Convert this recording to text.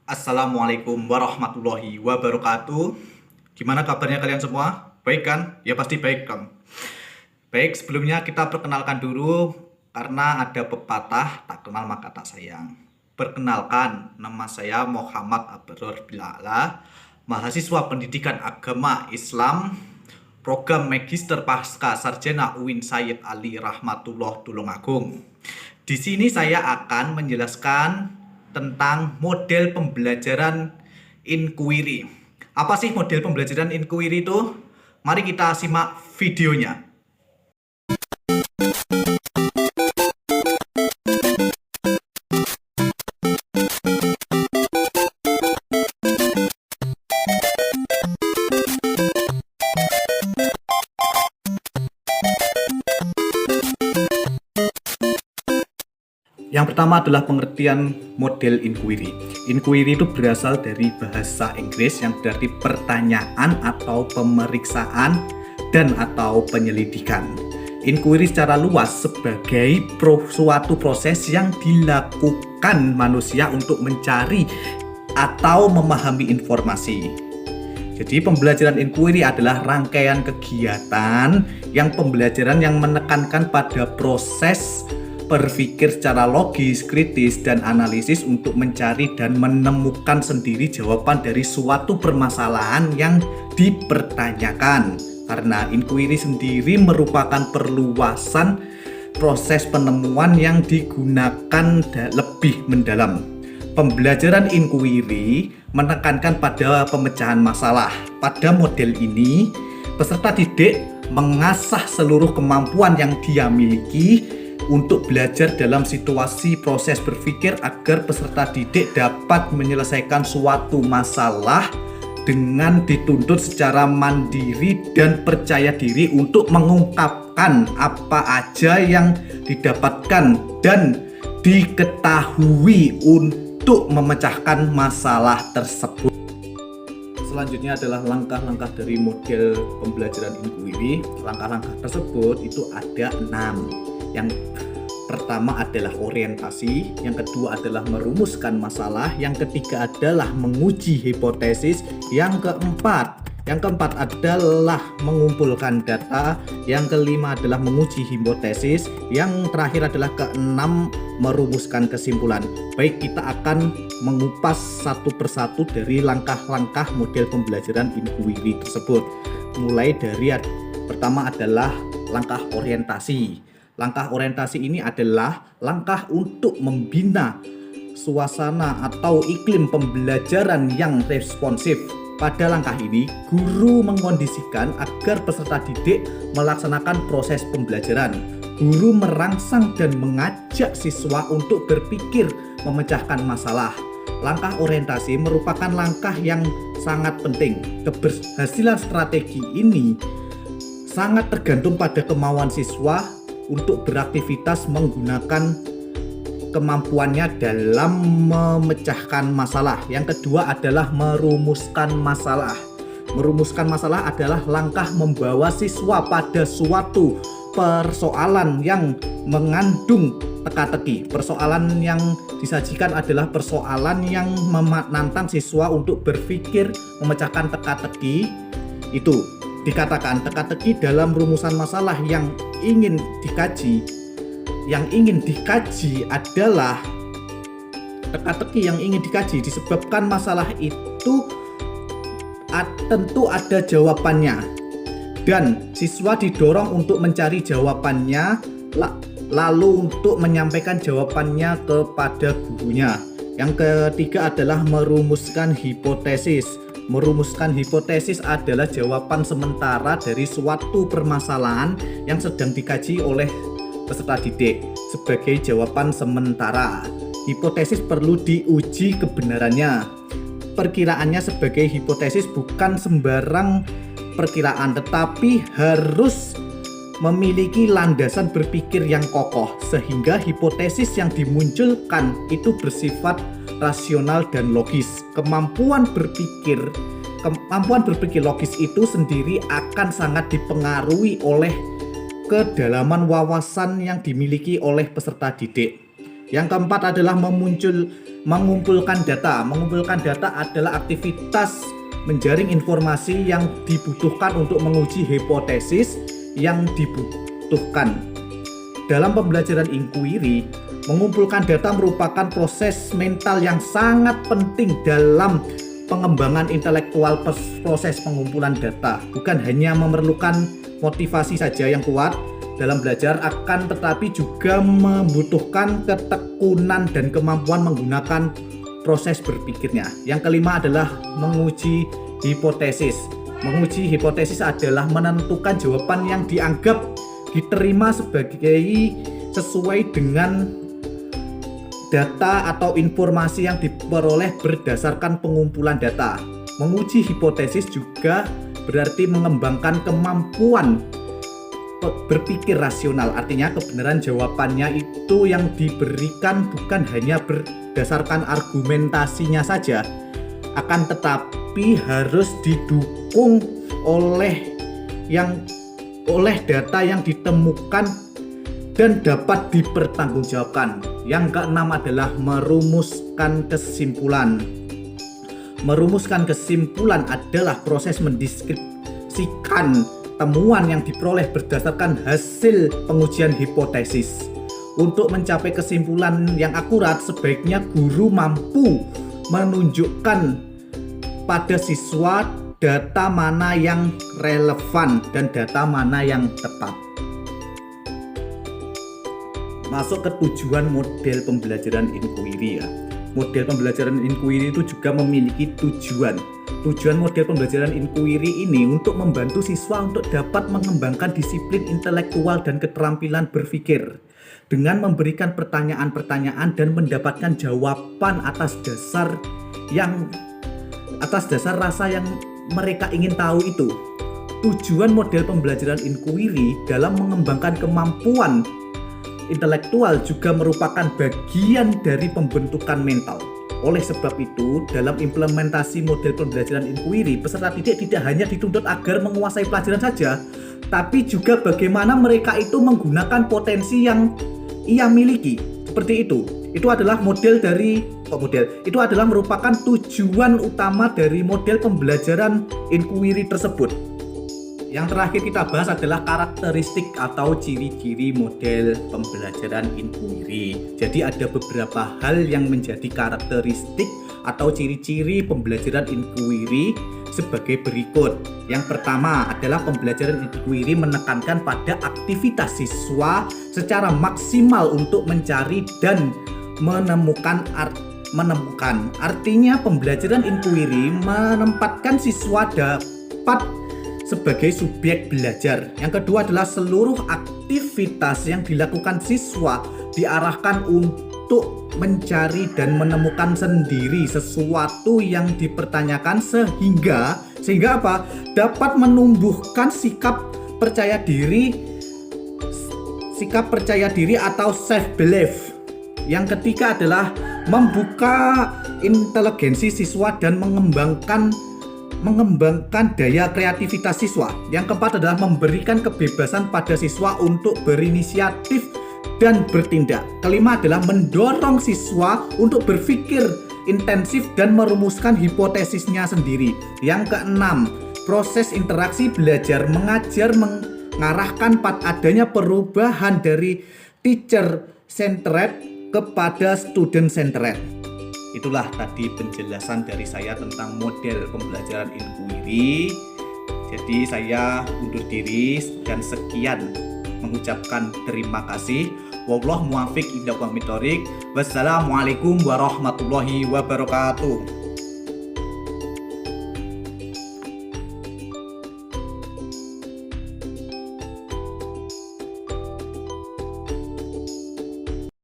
Assalamualaikum warahmatullahi wabarakatuh. Gimana kabarnya kalian semua? Baik kan? Ya pasti baik kan. Baik, sebelumnya kita perkenalkan dulu karena ada pepatah tak kenal maka tak sayang. Perkenalkan, nama saya Muhammad Abror Bilala, mahasiswa Pendidikan Agama Islam, program Magister Pasca Sarjana UIN Sayyid Ali Rahmatullah Tulungagung. Di sini saya akan menjelaskan tentang model pembelajaran inquiry. Apa sih model pembelajaran inquiry itu? Mari kita simak videonya. Yang pertama adalah pengertian model inquiry. Inquiry itu berasal dari bahasa Inggris yang berarti pertanyaan atau pemeriksaan dan atau penyelidikan. Inquiry secara luas sebagai suatu proses yang dilakukan manusia untuk mencari atau memahami informasi. Jadi pembelajaran inquiry adalah rangkaian kegiatan yang pembelajaran yang menekankan pada proses berpikir secara logis, kritis, dan analisis untuk mencari dan menemukan sendiri jawaban dari suatu permasalahan yang dipertanyakan. Karena inquiry sendiri merupakan perluasan proses penemuan yang digunakan lebih mendalam. Pembelajaran inquiry menekankan pada pemecahan masalah. Pada model ini, peserta didik mengasah seluruh kemampuan yang dia miliki untuk belajar dalam situasi proses berpikir agar peserta didik dapat menyelesaikan suatu masalah dengan dituntut secara mandiri dan percaya diri untuk mengungkapkan apa aja yang didapatkan dan diketahui untuk memecahkan masalah tersebut. Selanjutnya adalah langkah-langkah dari model pembelajaran inquiry. Langkah-langkah tersebut itu ada 6. Yang pertama adalah orientasi, yang kedua adalah merumuskan masalah, yang ketiga adalah menguji hipotesis, yang keempat adalah mengumpulkan data, yang kelima adalah menguji hipotesis, yang terakhir adalah keenam merumuskan kesimpulan. Baik, kita akan mengupas satu persatu dari langkah-langkah model pembelajaran inquiry tersebut. Mulai dari pertama adalah langkah orientasi. Langkah orientasi ini adalah langkah untuk membina suasana atau iklim pembelajaran yang responsif. Pada langkah ini, guru mengkondisikan agar peserta didik melaksanakan proses pembelajaran. Guru merangsang dan mengajak siswa untuk berpikir memecahkan masalah. Langkah orientasi merupakan langkah yang sangat penting. Keberhasilan strategi ini sangat tergantung pada kemauan siswa untuk beraktivitas menggunakan kemampuannya dalam memecahkan masalah. Yang kedua adalah merumuskan masalah. Merumuskan masalah adalah langkah membawa siswa pada suatu persoalan yang mengandung teka-teki. Persoalan yang disajikan adalah persoalan yang menantang siswa untuk berpikir memecahkan teka-teki. Itu dikatakan teka-teki dalam rumusan masalah yang ingin dikaji. Yang ingin dikaji adalah teka-teki yang ingin dikaji disebabkan masalah itu tentu ada jawabannya, dan siswa didorong untuk mencari jawabannya lalu untuk menyampaikan jawabannya kepada gurunya. Yang ketiga adalah merumuskan hipotesis. Merumuskan hipotesis adalah jawaban sementara dari suatu permasalahan yang sedang dikaji oleh peserta didik sebagai jawaban sementara. Hipotesis perlu diuji kebenarannya. Perkiraannya sebagai hipotesis bukan sembarang perkiraan, tetapi harus memiliki landasan berpikir yang kokoh sehingga hipotesis yang dimunculkan itu bersifat rasional dan logis. Kemampuan berpikir logis itu sendiri akan sangat dipengaruhi oleh kedalaman wawasan yang dimiliki oleh peserta didik. Yang keempat adalah mengumpulkan data. Mengumpulkan data adalah aktivitas menjaring informasi yang dibutuhkan untuk menguji hipotesis yang dibutuhkan. Dalam pembelajaran inquiry, mengumpulkan data merupakan proses mental yang sangat penting dalam pengembangan intelektual proses pengumpulan data. Bukan hanya memerlukan motivasi saja yang kuat dalam belajar, akan tetapi juga membutuhkan ketekunan dan kemampuan menggunakan proses berpikirnya. Yang kelima adalah menguji hipotesis. Menguji hipotesis adalah menentukan jawaban yang dianggap diterima sesuai dengan data atau informasi yang diperoleh berdasarkan pengumpulan data. Menguji hipotesis juga berarti mengembangkan kemampuan berpikir rasional. Artinya kebenaran jawabannya itu yang diberikan bukan hanya berdasarkan argumentasinya saja, akan tetapi harus didukung oleh data yang ditemukan dan dapat dipertanggungjawabkan. Yang keenam adalah merumuskan kesimpulan. Merumuskan kesimpulan adalah proses mendeskripsikan temuan yang diperoleh berdasarkan hasil pengujian hipotesis. Untuk mencapai kesimpulan yang akurat, sebaiknya guru mampu menunjukkan pada siswa data mana yang relevan dan data mana yang tepat. Masuk ke tujuan model pembelajaran inquiry ya. Model pembelajaran inquiry itu juga memiliki tujuan. Tujuan model pembelajaran inquiry ini untuk membantu siswa untuk dapat mengembangkan disiplin intelektual dan keterampilan berpikir dengan memberikan pertanyaan-pertanyaan dan mendapatkan jawaban atas dasar rasa yang mereka ingin tahu itu. Tujuan model pembelajaran inquiry dalam mengembangkan kemampuan intelektual juga merupakan bagian dari pembentukan mental. Oleh sebab itu, dalam implementasi model pembelajaran inquiry, peserta didik tidak hanya dituntut agar menguasai pelajaran saja, tapi juga bagaimana mereka itu menggunakan potensi yang ia miliki. Seperti itu. Itu adalah itu adalah merupakan tujuan utama dari model pembelajaran inquiry tersebut. Yang terakhir kita bahas adalah karakteristik atau ciri-ciri model pembelajaran inquiry. Jadi ada beberapa hal yang menjadi karakteristik atau ciri-ciri pembelajaran inquiry sebagai berikut. Yang pertama adalah pembelajaran inquiry menekankan pada aktivitas siswa secara maksimal untuk mencari dan menemukan. Artinya pembelajaran inquiry menempatkan siswa dapat sebagai subjek belajar. Yang kedua adalah seluruh aktivitas yang dilakukan siswa diarahkan untuk mencari dan menemukan sendiri sesuatu yang dipertanyakan sehingga apa? Dapat menumbuhkan sikap percaya diri atau self belief. Yang ketiga adalah membuka inteligensi siswa dan mengembangkan daya kreativitas siswa. Yang keempat adalah memberikan kebebasan pada siswa untuk berinisiatif dan bertindak. Kelima adalah mendorong siswa untuk berpikir intensif dan merumuskan hipotesisnya sendiri. Yang keenam, proses interaksi belajar mengajar mengarahkan pada adanya perubahan dari teacher centered kepada student centered. Itulah tadi penjelasan dari saya tentang model pembelajaran inquiry. Jadi saya undur diri dan sekian, mengucapkan terima kasih. Wallahu muwaffiq ila aqwamit thoriq. Wassalamualaikum warahmatullahi wabarakatuh.